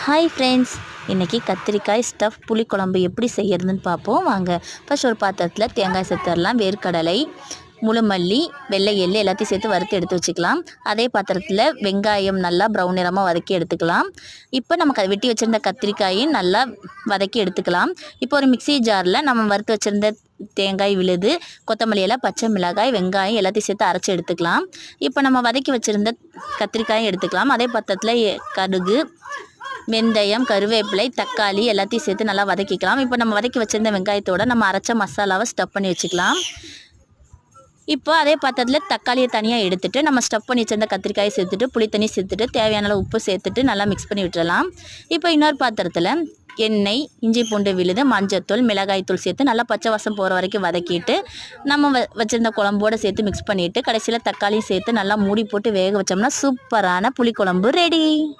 Hi friends, இன்றைக்கி கத்திரிக்காய் stuff புளிக்குழம்பு எப்படி செய்யறதுன்னு பார்ப்போம் வாங்க. ஃபர்ஸ்ட் ஒரு பாத்திரத்தில் தேங்காய் சேர்த்துடலாம், வேர்க்கடலை, முழு மல்லி, வெள்ளை எள்ளு எல்லாத்தையும் சேர்த்து வறுத்து எடுத்து வச்சுக்கலாம். அதே பாத்திரத்தில் வெங்காயம் நல்லா ப்ரௌன் நிறமாக வதக்கி எடுத்துக்கலாம். இப்போ நமக்கு வெட்டி வச்சுருந்த கத்திரிக்காயும் நல்லா வதக்கி எடுத்துக்கலாம். இப்போ ஒரு மிக்ஸி ஜாரில் நம்ம வறுத்து வச்சுருந்த தேங்காய் விழுது, கொத்தமல்லி இலை, பச்சை மிளகாய், வெங்காயம் எல்லாத்தையும் சேர்த்து அரைச்சி எடுத்துக்கலாம். இப்போ நம்ம வதக்கி வச்சுருந்த கத்திரிக்காயும் எடுத்துக்கலாம். அதே பாத்திரத்தில் கடுகு, வெந்தயம், கருவேப்பிலை, தக்காளி எல்லாத்தையும் சேர்த்து நல்லா வதக்கிக்கலாம். இப்போ நம்ம வதக்கி வச்சுருந்த வெங்காயத்தோடு நம்ம அரைச்ச மசாலாவை ஸ்டஃப் பண்ணி வச்சுக்கலாம். இப்போ அதே பாத்திரத்தில் தக்காளியை தனியாக எடுத்துகிட்டு நம்ம ஸ்டஃப் பண்ணி வச்சுருந்த கத்திரிக்காயை சேர்த்துட்டு புளி தண்ணி சேர்த்துட்டு தேவையான அளவு உப்பு சேர்த்துட்டு நல்லா மிக்ஸ் பண்ணி விட்டுறலாம். இப்போ இன்னொரு பாத்திரத்தில் எண்ணெய், இஞ்சி பூண்டு விழுது, மஞ்சத்தூள், மிளகாய்த்தூள் சேர்த்து நல்லா பச்சை வாசம் போகிற வரைக்கும் வதக்கிட்டு நம்ம வச்சுருந்த குழம்போடு சேர்த்து மிக்ஸ் பண்ணிவிட்டு கடைசியில் தக்காளியும் சேர்த்து நல்லா மூடி போட்டு வேக வச்சோம்னா சூப்பரான புளிக்குழம்பு ரெடி.